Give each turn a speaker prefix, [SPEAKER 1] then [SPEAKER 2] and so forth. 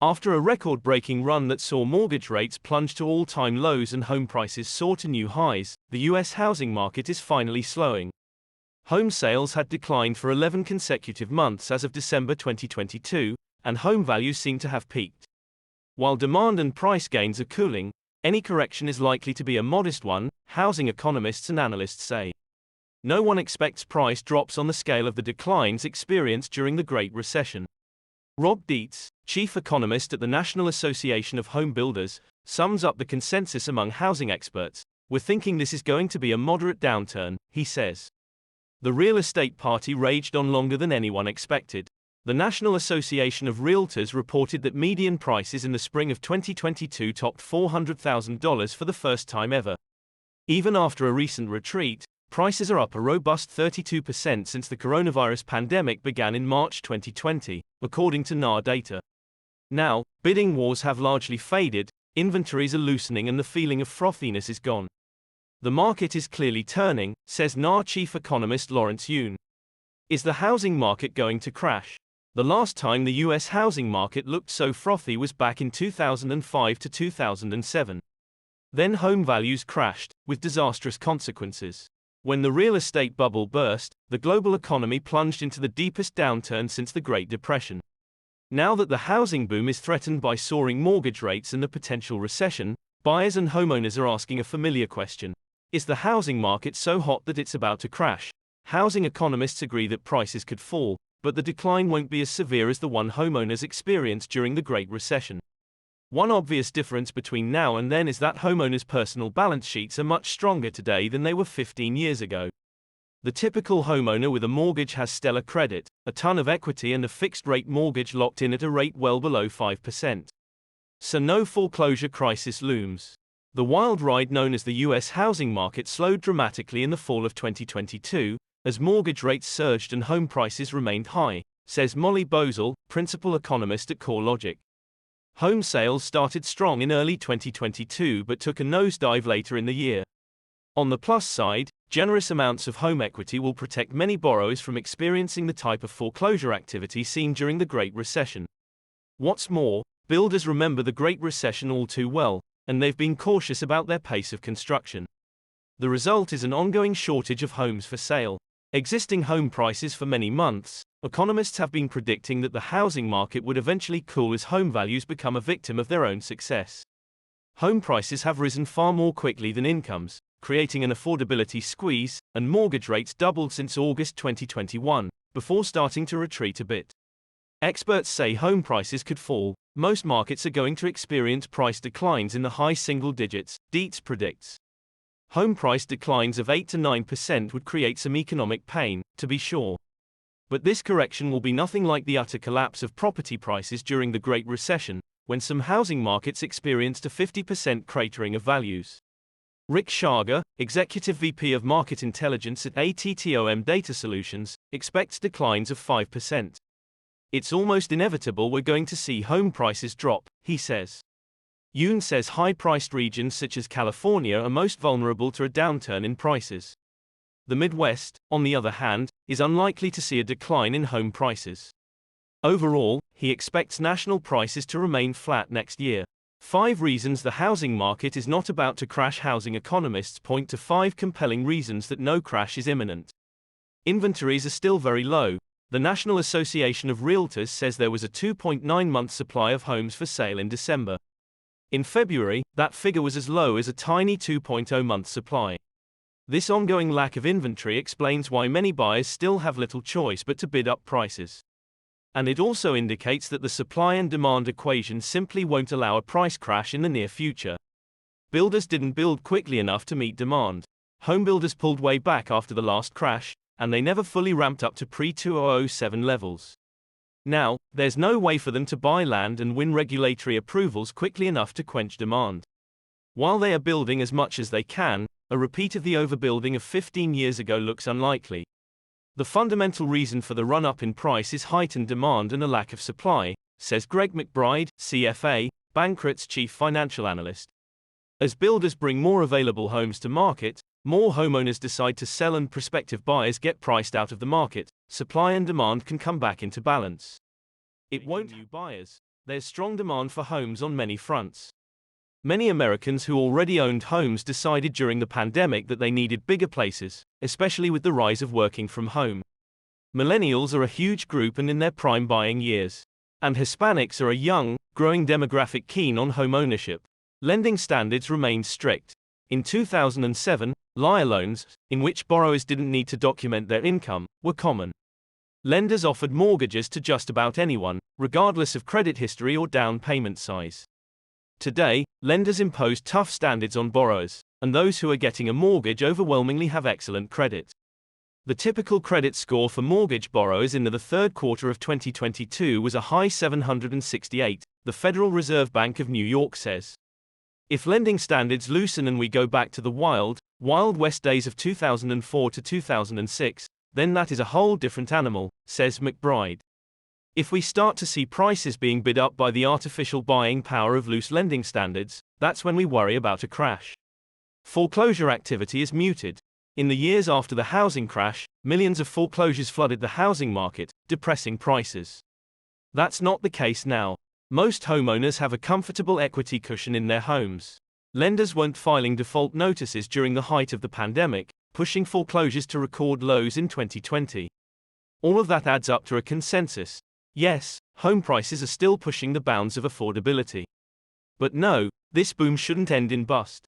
[SPEAKER 1] After a record-breaking run that saw mortgage rates plunge to all-time lows and home prices soar to new highs, the U.S. housing market is finally slowing. Home sales had declined for 11 consecutive months as of December 2022, and home values seem to have peaked. While demand and price gains are cooling, any correction is likely to be a modest one, housing economists and analysts say. No one expects price drops on the scale of the declines experienced during the Great Recession. Rob Dietz, chief economist at the National Association of Home Builders, sums up the consensus among housing experts. "We're thinking this is going to be a moderate downturn," he says. The real estate party raged on longer than anyone expected. The National Association of Realtors reported that median prices in the spring of 2022 topped $400,000 for the first time ever. Even after a recent retreat, prices are up a robust 32% since the coronavirus pandemic began in March 2020, according to NAR data. Now, bidding wars have largely faded, inventories are loosening and the feeling of frothiness is gone. The market is clearly turning, says NAR chief economist Lawrence Yun. Is the housing market going to crash? The last time the U.S. housing market looked so frothy was back in 2005 to 2007. Then home values crashed, with disastrous consequences. When the real estate bubble burst, the global economy plunged into the deepest downturn since the Great Depression. Now that the housing boom is threatened by soaring mortgage rates and a potential recession, buyers and homeowners are asking a familiar question. Is the housing market so hot that it's about to crash? Housing economists agree that prices could fall, but the decline won't be as severe as the one homeowners experienced during the Great Recession. One obvious difference between now and then is that homeowners' personal balance sheets are much stronger today than they were 15 years ago. The typical homeowner with a mortgage has stellar credit, a ton of equity and a fixed-rate mortgage locked in at a rate well below 5%. So no foreclosure crisis looms. The wild ride known as the U.S. housing market slowed dramatically in the fall of 2022, as mortgage rates surged and home prices remained high, says Molly Boesel, principal economist at CoreLogic. Home sales started strong in early 2022 but took a nosedive later in the year. On the plus side, generous amounts of home equity will protect many borrowers from experiencing the type of foreclosure activity seen during the Great Recession. What's more, builders remember the Great Recession all too well, and they've been cautious about their pace of construction. The result is an ongoing shortage of homes for sale. Existing home prices for many months, economists have been predicting that the housing market would eventually cool as home values become a victim of their own success. Home prices have risen far more quickly than incomes, creating an affordability squeeze, and mortgage rates doubled since August 2021, before starting to retreat a bit. Experts say home prices could fall. Most markets are going to experience price declines in the high single digits, Dietz predicts. Home price declines of 8 to 9% would create some economic pain, to be sure. But this correction will be nothing like the utter collapse of property prices during the Great Recession, when some housing markets experienced a 50% cratering of values. Rick Schager, Executive VP of Market Intelligence at ATTOM Data Solutions, expects declines of 5%. It's almost inevitable we're going to see home prices drop, he says. Yoon says high-priced regions such as California are most vulnerable to a downturn in prices. The Midwest, on the other hand, is unlikely to see a decline in home prices. Overall, he expects national prices to remain flat next year. 5 reasons the housing market is not about to crash. Housing economists point to 5 compelling reasons that no crash is imminent. Inventories are still very low. The National Association of Realtors says there was a 2.9-month supply of homes for sale in December. In February, that figure was as low as a tiny 2.0-month supply. This ongoing lack of inventory explains why many buyers still have little choice but to bid up prices. And it also indicates that the supply and demand equation simply won't allow a price crash in the near future. Builders didn't build quickly enough to meet demand. Homebuilders pulled way back after the last crash, and they never fully ramped up to pre-2007 levels. Now, there's no way for them to buy land and win regulatory approvals quickly enough to quench demand. While they are building as much as they can, a repeat of the overbuilding of 15 years ago looks unlikely. The fundamental reason for the run-up in price is heightened demand and a lack of supply, says Greg McBride, CFA, Bankrot's chief financial analyst. As builders bring more available homes to market, more homeowners decide to sell and prospective buyers get priced out of the market. Supply and demand can come back into balance. It won't new buyers. There's strong demand for homes on many fronts. Many Americans who already owned homes decided during the pandemic that they needed bigger places, especially with the rise of working from home. Millennials are a huge group and in their prime buying years. And Hispanics are a young, growing demographic keen on home ownership. Lending standards remained strict. In 2007, liar loans, in which borrowers didn't need to document their income, were common. Lenders offered mortgages to just about anyone, regardless of credit history or down payment size. Today, lenders impose tough standards on borrowers, and those who are getting a mortgage overwhelmingly have excellent credit. The typical credit score for mortgage borrowers in the third quarter of 2022 was a high 768, the Federal Reserve Bank of New York says. If lending standards loosen and we go back to the Wild West days of 2004 to 2006, then that is a whole different animal, says McBride. If we start to see prices being bid up by the artificial buying power of loose lending standards, that's when we worry about a crash. Foreclosure activity is muted. In the years after the housing crash, millions of foreclosures flooded the housing market, depressing prices. That's not the case now. Most homeowners have a comfortable equity cushion in their homes. Lenders weren't filing default notices during the height of the pandemic, pushing foreclosures to record lows in 2020. All of that adds up to a consensus. Yes, home prices are still pushing the bounds of affordability. But no, this boom shouldn't end in bust.